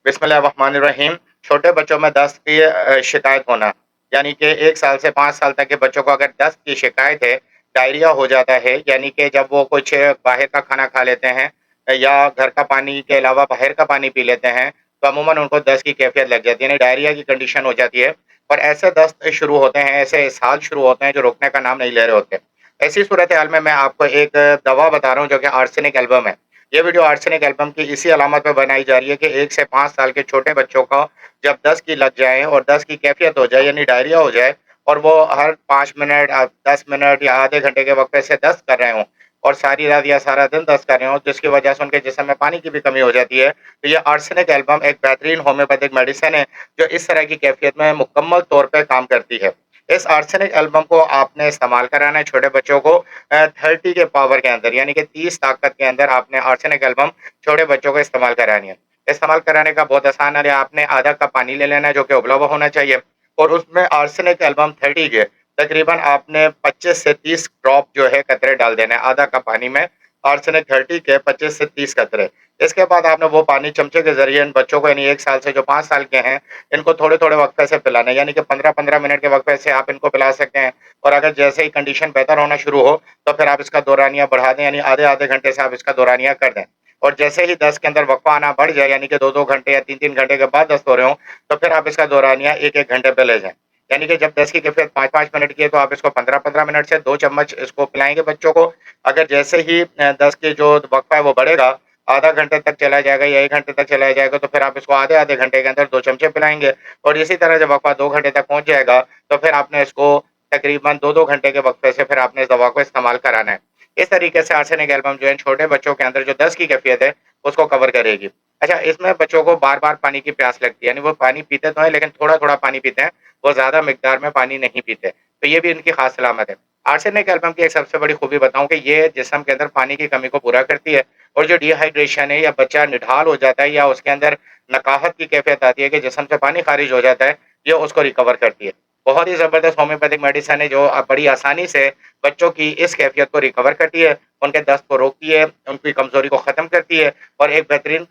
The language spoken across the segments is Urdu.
بسم اللہ الرحمن الرحیم۔ چھوٹے بچوں میں دست کی شکایت ہونا، یعنی کہ 1 سال سے 5 سال تک کے بچوں کو اگر دست کی شکایت ہے، ڈائریا ہو جاتا ہے، یعنی کہ جب وہ کچھ باہر کا کھانا کھا لیتے ہیں یا گھر کا پانی کے علاوہ باہر کا پانی پی لیتے ہیں، تو عموماً ان کو دست کی کیفیت لگ جاتی ہے، یعنی ڈائریا کی کنڈیشن ہو جاتی ہے اور ایسے دست شروع ہوتے ہیں، ایسے اسہال شروع ہوتے ہیں جو رکنے کا نام نہیں لے رہے ہوتے۔ ایسی صورتحال میں آپ کو ایک دوا بتا رہا ہوں جو کہ آرسینک ایلبم ہے۔ یہ ویڈیو آرسینک ایلبم کی اسی علامت پہ بنائی جا رہی ہے کہ 1 سے 5 سال کے چھوٹے بچوں کو جب دست کی لگ جائے اور دست کی کیفیت ہو جائے، یعنی ڈائریا ہو جائے، اور وہ ہر 5 منٹ 10 منٹ یا آدھے گھنٹے کے وقفے سے دست کر رہے ہوں اور ساری رات یا سارا دن دست کر رہے ہوں، جس کی وجہ سے ان کے جسم میں پانی کی بھی کمی ہو جاتی ہے، تو یہ آرسینک ایلبم ایک بہترین ہومیوپیتھک میڈیسن ہے جو اس طرح کی کیفیت میں مکمل طور پہ کام کرتی ہے۔ اس آرسینک ایلبم کو آپ نے استعمال کرانا ہے چھوٹے بچوں کو 30 کے پاور کے اندر، یعنی کہ 30 طاقت کے اندر آپ نے آرسینک ایلبم چھوٹے بچوں کو استعمال کرانی ہے۔ استعمال کرانے کا بہت آسان ہے، آپ نے آدھا کپ پانی لے لینا ہے جو کہ ابلا ہوا ہونا چاہیے، اور اس میں آرسینک ایلبم 30 کے تقریباً آپ نے 25 سے 30 ڈراپ جو ہے قطرے ڈال دینے ہیں آدھا کپ پانی میں، آرسینک 30 کے 25 سے 30 قطرے۔ اس کے بعد آپ نے وہ پانی چمچے کے ذریعے ان بچوں کو، یعنی 1 سال سے جو 5 سال کے ہیں، ان کو تھوڑے تھوڑے وقفے سے پلانا ہے، یعنی کہ 15-15 منٹ کے وقفے سے آپ ان کو پلا سکتے ہیں، اور اگر جیسے ہی کنڈیشن بہتر ہونا شروع ہو تو پھر آپ اس کا دورانیہ بڑھا دیں، یعنی آدھے آدھے گھنٹے سے آپ اس کا دورانیہ کر دیں، اور جیسے ہی دست کے اندر وقفہ آنا بڑھ جائے، یعنی کہ 2-2 گھنٹے یا 3-3 گھنٹے کے بعد دست ہو رہے ہوں، تو پھر آپ اس کا دورانیہ 1-1 گھنٹے پہ لے جائیں، یعنی کہ جب دست کی کیفیت 5-5 منٹ کی ہے تو آپ اس کو 15-15 منٹ سے 2 چمچ اس کو پلائیں گے بچوں کو۔ اگر جیسے ہی دست کی جو وقفہ ہے وہ بڑھے گا، آدھا گھنٹے تک چلا جائے گا یا 1 گھنٹے تک چلا جائے گا، تو پھر آپ اس کو آدھے آدھے گھنٹے کے اندر 2 چمچے پلائیں گے، اور اسی طرح جب وقفہ 2 گھنٹے تک پہنچ جائے گا تو پھر آپ نے اس کو تقریباً 2-2 گھنٹے کے وقفے سے پھر آپ نے اس دوا کو استعمال کرانا ہے۔ اس طریقے سے آرسینک ایلبم جو ہے چھوٹے بچوں کے اندر جو دست کی کیفیت ہے اس کو کور کرے گی۔ اچھا، اس میں بچوں کو بار بار پانی کی پیاس لگتی ہے، یعنی وہ پانی پیتے تو ہیں لیکن تھوڑا تھوڑا پانی پیتے ہیں، وہ زیادہ مقدار میں پانی نہیں پیتے، تو یہ بھی ان کی خاص علامت ہے۔ آرسینک ایلبم کی ایک سب سے بڑی خوبی بتاؤں کہ یہ جسم کے اندر پانی کی کمی کو پورا کرتی ہے، اور جو ڈی ہائیڈریشن ہے یا بچہ نڈھال ہو جاتا ہے یا اس کے اندر نقاہت کی کیفیت آتی ہے کہ جسم سے پانی خارج ہو جاتا ہے، یہ اس کو ریکور کرتی ہے۔ بہت ہی زبردست ہومیوپیتھک میڈیسن ہے جو بڑی آسانی سے بچوں کی اس کیفیت کو ریکور کرتی ہے، ان کے دست کو روکتی ہے، ان کی کمزوری کو ختم کرتی ہے، اور ایک بہترین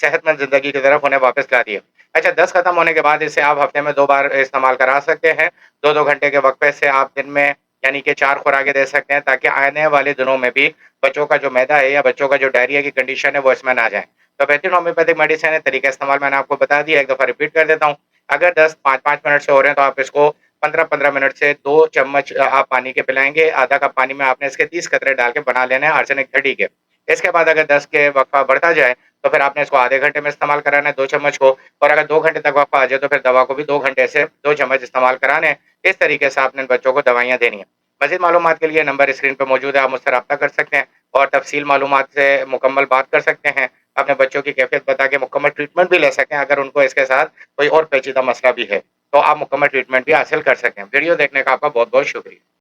صحت مند زندگی کی طرف انہیں واپس لاتی ہے۔ اچھا، دست ختم ہونے کے بعد اسے آپ ہفتے میں 2 بار استعمال کرا سکتے ہیں، 2-2 گھنٹے کے وقفے سے آپ دن میں یعنی کہ 4 خوراکیں دے سکتے ہیں، تاکہ آنے والے دنوں میں بھی بچوں کا جو میدا ہے یا بچوں کا جو ڈائریا کی کنڈیشن ہے وہ اس میں نہ جائے۔ تو بہترین ہومیوپیتھک میڈیسن ہے، طریقہ استعمال میں نے آپ کو بتا دیا، ایک دفعہ ریپیٹ کر دیتا ہوں۔ اگر 10-5-5 منٹ سے ہو رہے ہیں تو آپ اس کو 15-15 منٹ سے 2 چمچ آپ پانی کے پلائیں گے، آدھا کپ پانی میں آپ نے اس کے 30 قطرے ڈال کے بنا لینے ہیں آرسینک 30 کے۔ اس کے بعد اگر 10 کے وقفہ بڑھتا جائے تو پھر آپ نے اس کو آدھے گھنٹے میں استعمال کرانا ہے 2 چمچ کو، اور اگر 2 گھنٹے تک وقفہ آ جائے تو پھر دوا کو بھی 2 گھنٹے سے 2 چمچ استعمال کرانے ہیں۔ اس طریقے سے آپ نے بچوں کو دوائیاں دینی ہیں۔ مزید معلومات کے لیے نمبر اسکرین پہ موجود ہے، آپ مجھ سے رابطہ کر سکتے ہیں اور تفصیل معلومات سے مکمل بات کر سکتے ہیں، اپنے بچوں کی کیفیت بتا کے مکمل ٹریٹمنٹ بھی لے سکتے ہیں، اگر ان کو اس کے ساتھ کوئی اور پیچیدہ مسئلہ بھی ہے تو آپ مکمل ٹریٹمنٹ بھی حاصل کر سکتے ہیں۔ ویڈیو دیکھنے کا آپ کا بہت بہت شکریہ۔